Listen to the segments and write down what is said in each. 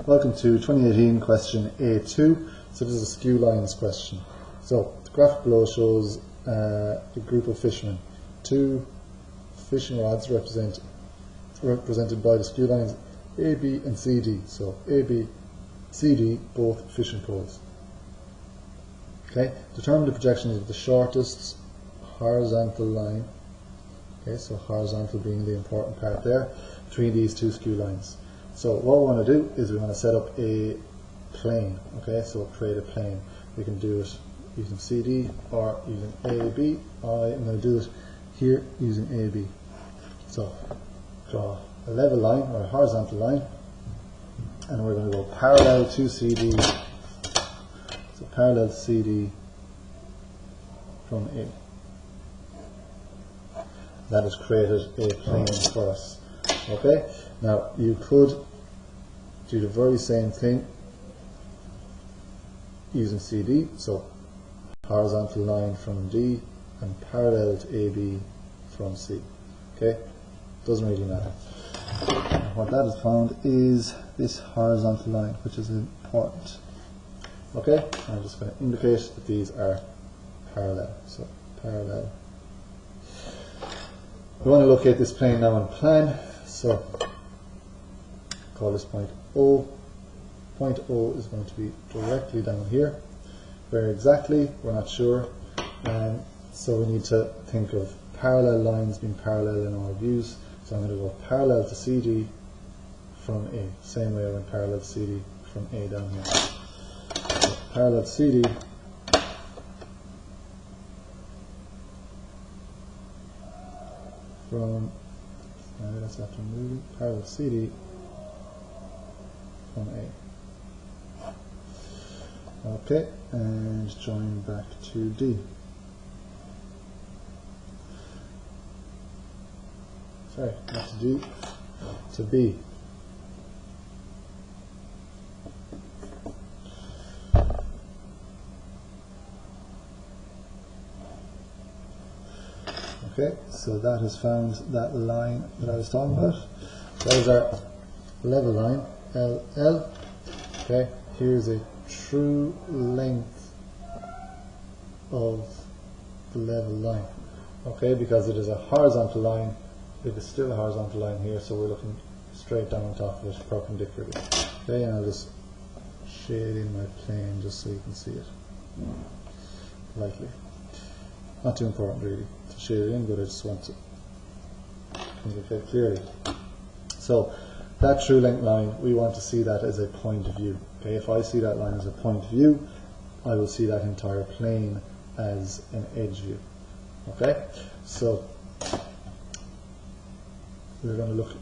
Welcome to 2018 question A-2. So this is a Skew Lines question. So the graphic below shows a group of fishermen. Two fishing rods represented by the skew lines A, B and CD. So A, B, CD, both fishing poles. Okay, determine the projections of the shortest horizontal line. Okay, so horizontal being the important part there, between these two skew lines. So what we want to do is we want to set up a plane. Okay, so create a plane. We can do it using CD or using AB. I'm going to do it here using AB. So draw a level line or a horizontal line, and we're going to go parallel to CD. So parallel to CD from A. That has created a plane for us. Okay, now you could do the very same thing using CD, so horizontal line from D and parallel to AB from C. Okay, doesn't really matter. What that is found is this horizontal line, which is important. Okay, I'm just going to indicate that these are parallel. So parallel. We want to locate this plane now in plan, so call this point O. Point O is going to be directly down here. Where exactly, we're not sure, so we need to think of parallel lines being parallel in our views. So I'm going to go parallel to CD from A, same way I went parallel to CD from A down here. So parallel to CD from, that's after moving, parallel to CD from A. Okay, and join back to D. Sorry, not to D, to B. Okay, so that has found that line that I was talking about. That is our level line, LL. Okay, here's a true length of the level line. Okay, because it is a horizontal line, it is still a horizontal line here, so we're looking straight down on top of it perpendicularly. Okay, and I'll just shade in my plane just so you can see it lightly. Not too important really to shade it in, but I just want to communicate clearly. So that true length line, we want to see that as a point of view. Okay, if I see that line as a point of view, I will see that entire plane as an edge view. Okay, so we're going to look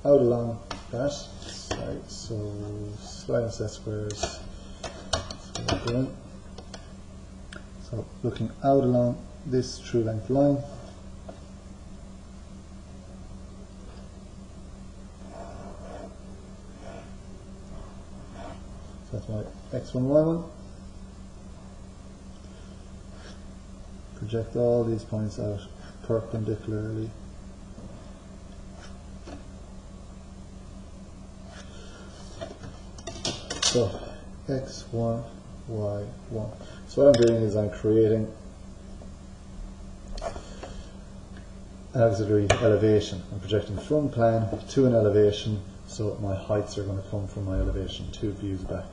out along that. Sorry, so slide and set squares. So looking out along this true length line. That's my x1, y1. Project all these points out perpendicularly. So x1, y1. So what I'm doing is I'm creating an auxiliary elevation. I'm projecting from plan to an elevation, so my heights are going to come from my elevation 2 views back.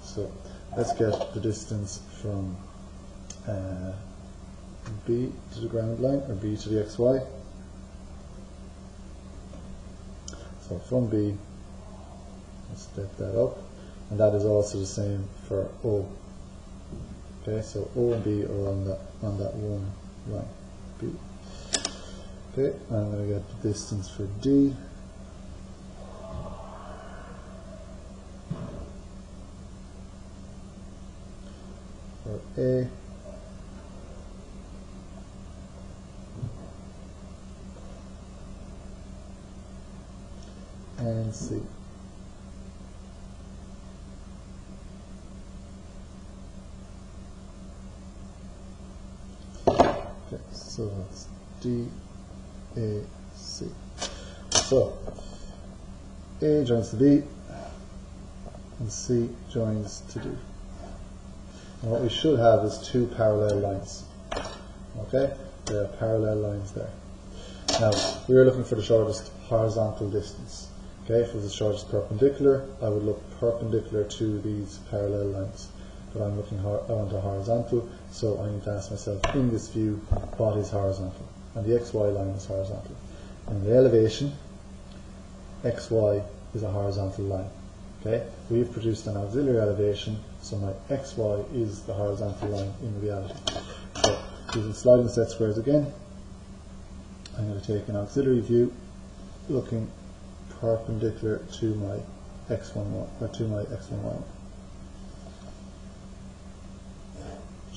So let's get the distance from B to the ground line, or B to the XY. So from B, let's step that up, and that is also the same for O. Okay, so O and B are on that one line, B. Okay, I'm going to get the distance for D. For A. And C. Okay, so that's D, A, C. So A joins to B, and C joins to D. And what we should have is two parallel lines. Okay, there are parallel lines there. Now, we are looking for the shortest horizontal distance. Okay, if it was the shortest perpendicular, I would look perpendicular to these parallel lines. But I'm looking onto horizontal, so I need to ask myself, in this view, what is horizontal? And the xy line is horizontal. In the elevation, xy is a horizontal line. Okay, we've produced an auxiliary elevation, so my xy is the horizontal line in reality. So, using sliding set squares again, I'm going to take an auxiliary view, looking perpendicular to my x1, or to my x1y.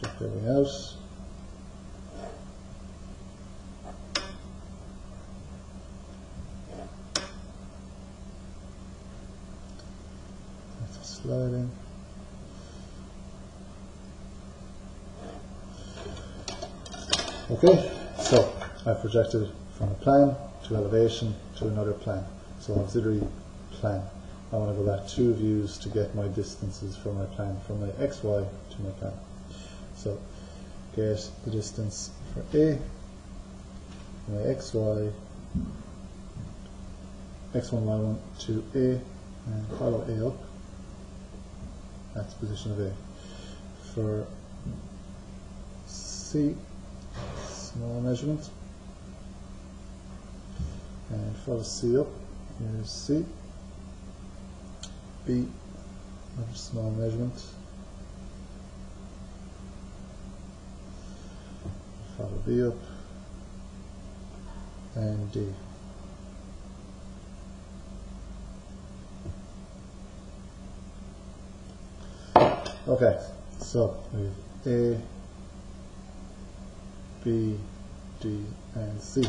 Check everything out. That's sliding. Okay, so I've projected from a plan to elevation to another plan. So auxiliary plan. I want to go back 2 views to get my distances from my plan, from my xy to my plan. So get the distance for A, my xy, x1, y1 to A, and follow A up. That's the position of A. For C, small measurement, and follow C up. Here's C. B, another small measurement. Follow B up. And D. Okay, so we have A, B, D, and C.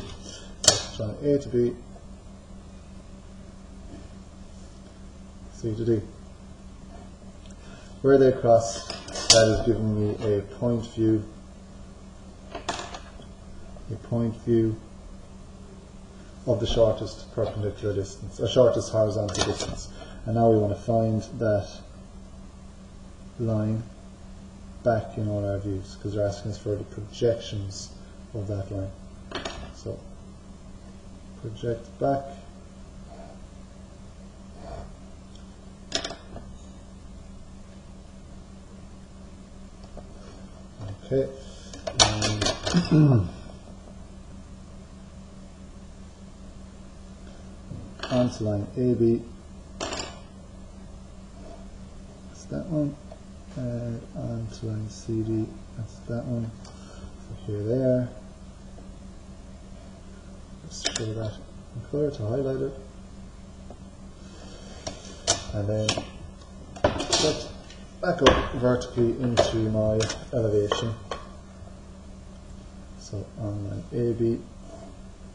From A to B, C to D. Where they cross, that is giving me a point view of the shortest perpendicular distance, or shortest horizontal distance. And now we want to find that line back in all our views, because they're asking us for the projections of that line. So project back. Okay. Onto line AB. That's that one. And onto line CD. That's that one. So here, there. Let's show that in colour to highlight it. And then set back up vertically into my elevation. So on line AB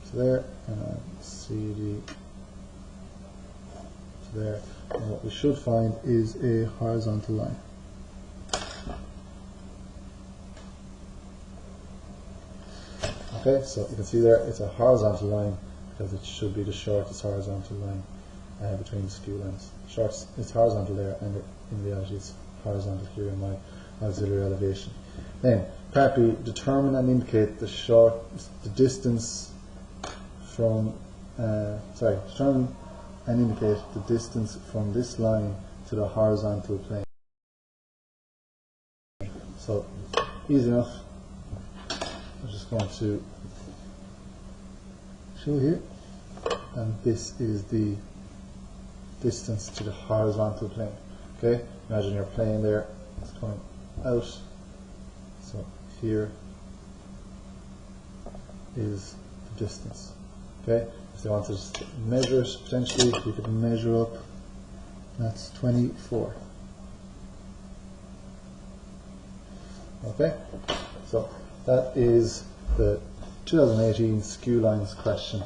to there, and on CD to there. And what we should find is a horizontal line. Okay, so you can see there it's a horizontal line because it should be the shortest horizontal line between the skew lines. It's horizontal there, and in reality it's horizontal here in my auxiliary elevation. Then, part B, determine and indicate the distance from, determine and indicate the distance from this line to the horizontal plane. So, easy enough. I'm just going to show here, and this is the distance to the horizontal plane. Okay, imagine your plane there, it's coming out, so here is the distance. Okay, if they wanted to measure it, potentially you could measure up, that's 24. Okay, so that is the 2018 Skew Lines question.